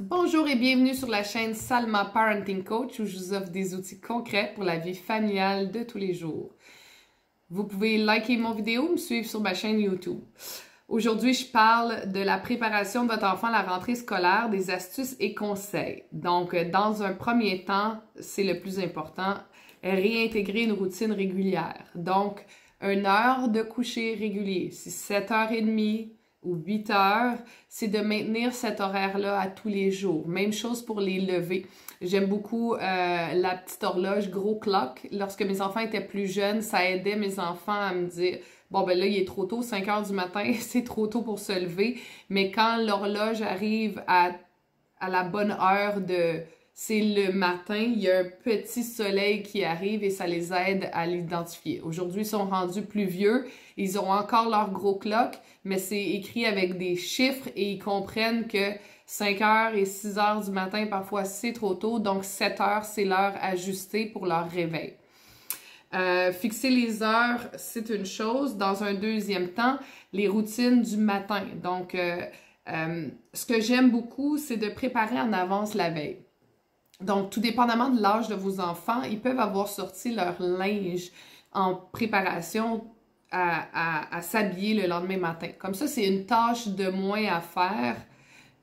Bonjour et bienvenue sur la chaîne Salma Parenting Coach où je vous offre des outils concrets pour la vie familiale de tous les jours. Vous pouvez liker mon vidéo ou me suivre sur ma chaîne YouTube. Aujourd'hui, je parle de la préparation de votre enfant à la rentrée scolaire, des astuces et conseils. Donc, dans un premier temps, c'est le plus important, réintégrer une routine régulière. Donc, une heure de coucher régulier, c'est 7h30 ou 8h, c'est de maintenir cet horaire-là à tous les jours. Même chose pour les levées. J'aime beaucoup la petite horloge Gros Clock. Lorsque mes enfants étaient plus jeunes, ça aidait mes enfants à me dire « Bon, ben là, il est trop tôt, 5h du matin, c'est trop tôt pour se lever. » Mais quand l'horloge arrive à la bonne heure c'est le matin, il y a un petit soleil qui arrive et ça les aide à l'identifier. Aujourd'hui, ils sont rendus plus vieux, ils ont encore leur gros clock, mais c'est écrit avec des chiffres et ils comprennent que 5h et 6h du matin, parfois c'est trop tôt, donc 7h, c'est l'heure ajustée pour leur réveil. Fixer les heures, c'est une chose. Dans un deuxième temps, les routines du matin. Donc, ce que j'aime beaucoup, c'est de préparer en avance la veille. Donc, tout dépendamment de l'âge de vos enfants, ils peuvent avoir sorti leur linge en préparation à s'habiller le lendemain matin. Comme ça, c'est une tâche de moins à faire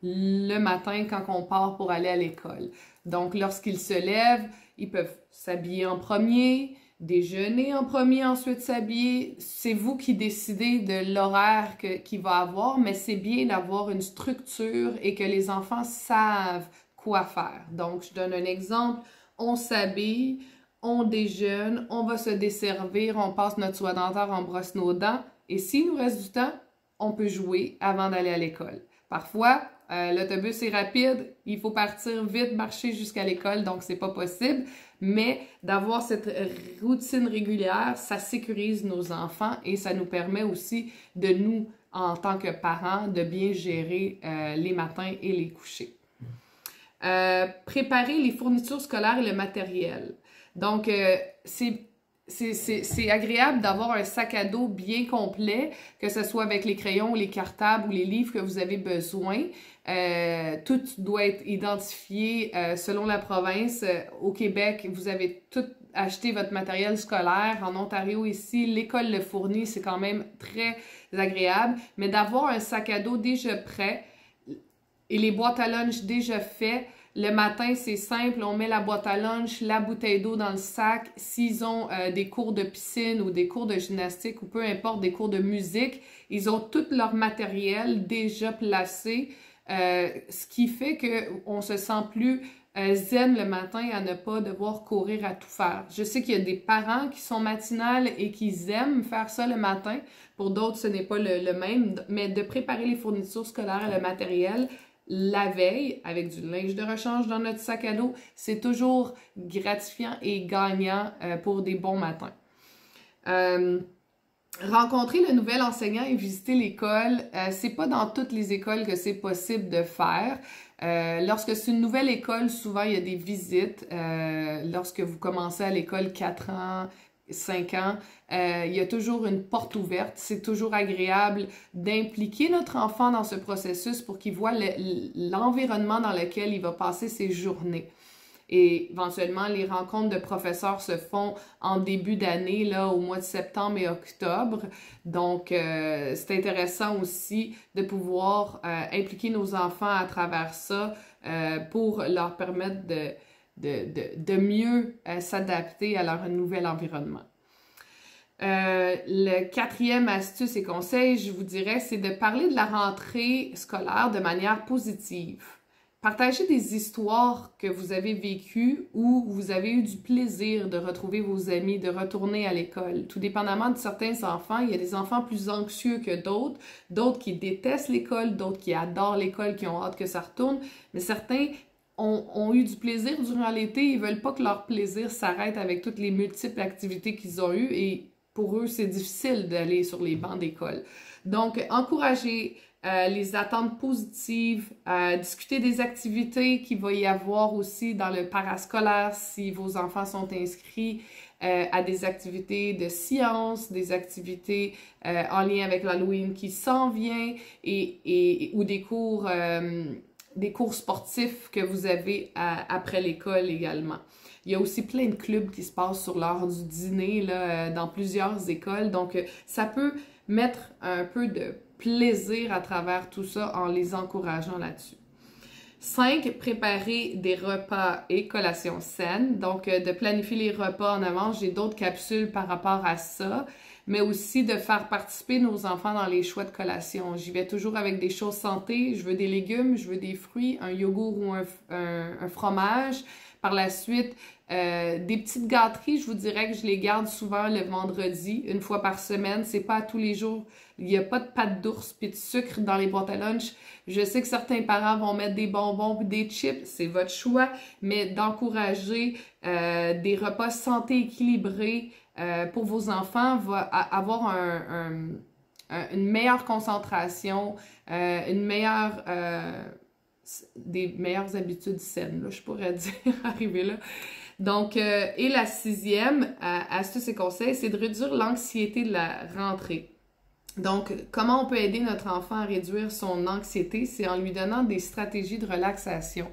le matin quand on part pour aller à l'école. Donc, lorsqu'ils se lèvent, ils peuvent s'habiller en premier, déjeuner en premier, ensuite s'habiller. C'est vous qui décidez de l'horaire qu'il va avoir, mais c'est bien d'avoir une structure et que les enfants savent quoi faire. Donc, je donne un exemple. On s'habille, on déjeune, on va se desservir, on passe notre soie dentaire, on brosse nos dents. Et s'il nous reste du temps, on peut jouer avant d'aller à l'école. Parfois, l'autobus est rapide, il faut partir vite, marcher jusqu'à l'école, donc c'est pas possible. Mais d'avoir cette routine régulière, ça sécurise nos enfants et ça nous permet aussi de nous, en tant que parents, de bien gérer les matins et les couchers. Préparer les fournitures scolaires et le matériel. Donc, c'est agréable d'avoir un sac à dos bien complet, que ce soit avec les crayons, les cartables ou les livres que vous avez besoin. Tout doit être identifié selon la province. Au Québec, vous avez tout acheté votre matériel scolaire. En Ontario, ici, l'école le fournit. C'est quand même très agréable. Mais d'avoir un sac à dos déjà prêt, et les boîtes à lunch déjà faites, le matin, c'est simple, on met la boîte à lunch, la bouteille d'eau dans le sac. S'ils ont des cours de piscine ou des cours de gymnastique ou peu importe, des cours de musique, ils ont tout leur matériel déjà placé, ce qui fait qu'on se sent plus zen le matin à ne pas devoir courir à tout faire. Je sais qu'il y a des parents qui sont matinales et qui aiment faire ça le matin. Pour d'autres, ce n'est pas le même, mais de préparer les fournitures scolaires et le matériel la veille, avec du linge de rechange dans notre sac à dos, c'est toujours gratifiant et gagnant pour des bons matins. Rencontrer le nouvel enseignant et visiter l'école, c'est pas dans toutes les écoles que c'est possible de faire. Lorsque c'est une nouvelle école, souvent il y a des visites. Lorsque vous commencez à l'école 4 ans, 5 ans, il y a toujours une porte ouverte. C'est toujours agréable d'impliquer notre enfant dans ce processus pour qu'il voit l'environnement dans lequel il va passer ses journées. Et éventuellement, les rencontres de professeurs se font en début d'année, là, au mois de septembre et octobre. Donc, c'est intéressant aussi de pouvoir impliquer nos enfants à travers ça pour leur permettre de mieux s'adapter à leur nouvel environnement. Le quatrième astuce et conseil, je vous dirais, c'est de parler de la rentrée scolaire de manière positive. Partagez des histoires que vous avez vécues ou vous avez eu du plaisir de retrouver vos amis, de retourner à l'école. Tout dépendamment de certains enfants, il y a des enfants plus anxieux que d'autres, d'autres qui détestent l'école, d'autres qui adorent l'école, qui ont hâte que ça retourne, mais certains ont eu du plaisir durant l'été, ils veulent pas que leur plaisir s'arrête avec toutes les multiples activités qu'ils ont eues et pour eux, c'est difficile d'aller sur les bancs d'école. Donc, encouragez les attentes positives, discuter des activités qu'il va y avoir aussi dans le parascolaire si vos enfants sont inscrits à des activités de sciences, des activités en lien avec l'Halloween qui s'en vient ou des cours des cours sportifs que vous avez après l'école également. Il y a aussi plein de clubs qui se passent sur l'heure du dîner là, dans plusieurs écoles. Donc, ça peut mettre un peu de plaisir à travers tout ça en les encourageant là-dessus. 5, préparer des repas et collations saines. Donc, de planifier les repas en avance. J'ai d'autres capsules par rapport à ça. Mais aussi de faire participer nos enfants dans les choix de collation. J'y vais toujours avec des choses santé. Je veux des légumes, je veux des fruits, un yogourt ou un fromage. Par la suite, des petites gâteries, je vous dirais que je les garde souvent le vendredi, une fois par semaine. C'est pas tous les jours. Il n'y a pas de pâte d'ours puis de sucre dans les boîtes à lunch. Je sais que certains parents vont mettre des bonbons puis des chips, c'est votre choix, mais d'encourager des repas santé équilibrés pour vos enfants va avoir une meilleure concentration, des meilleures habitudes saines, là, je pourrais dire, arriver là. Donc, et la 6e astuce et conseil, c'est de réduire l'anxiété de la rentrée. Donc, comment on peut aider notre enfant à réduire son anxiété? C'est en lui donnant des stratégies de relaxation.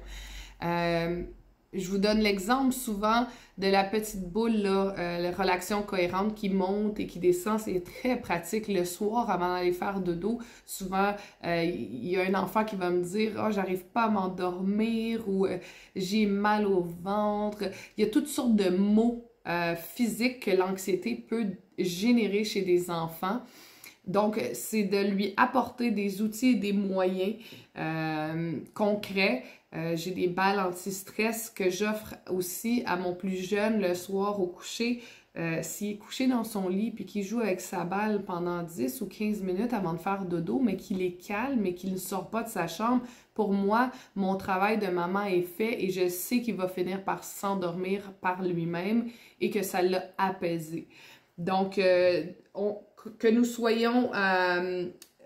Je vous donne l'exemple souvent de la petite boule, là, la relaxation cohérente qui monte et qui descend. C'est très pratique le soir avant d'aller faire dodo. Souvent, il y a un enfant qui va me dire « Ah, j'arrive pas à m'endormir » ou « J'ai mal au ventre ». Il y a toutes sortes de mots physiques que l'anxiété peut générer chez des enfants. Donc, c'est de lui apporter des outils et des moyens concrets. J'ai des balles anti-stress que j'offre aussi à mon plus jeune le soir au coucher. S'il est couché dans son lit puis qu'il joue avec sa balle pendant 10 ou 15 minutes avant de faire dodo, mais qu'il est calme et qu'il ne sort pas de sa chambre, pour moi, mon travail de maman est fait et je sais qu'il va finir par s'endormir par lui-même et que ça l'a apaisé. Donc, que nous soyons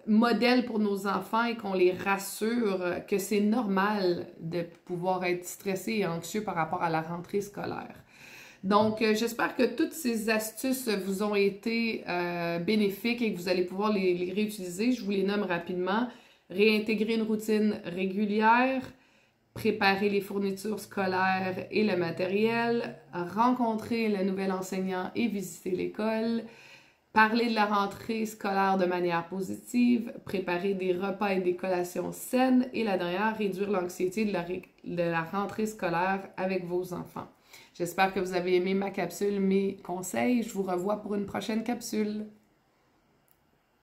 modèles pour nos enfants et qu'on les rassure que c'est normal de pouvoir être stressé et anxieux par rapport à la rentrée scolaire. Donc, j'espère que toutes ces astuces vous ont été bénéfiques et que vous allez pouvoir les réutiliser. Je vous les nomme rapidement. Réintégrer une routine régulière, préparer les fournitures scolaires et le matériel, rencontrer le nouvel enseignant et visiter l'école, parler de la rentrée scolaire de manière positive, préparer des repas et des collations saines et la dernière, réduire l'anxiété de la rentrée scolaire avec vos enfants. J'espère que vous avez aimé ma capsule, mes conseils. Je vous revois pour une prochaine capsule.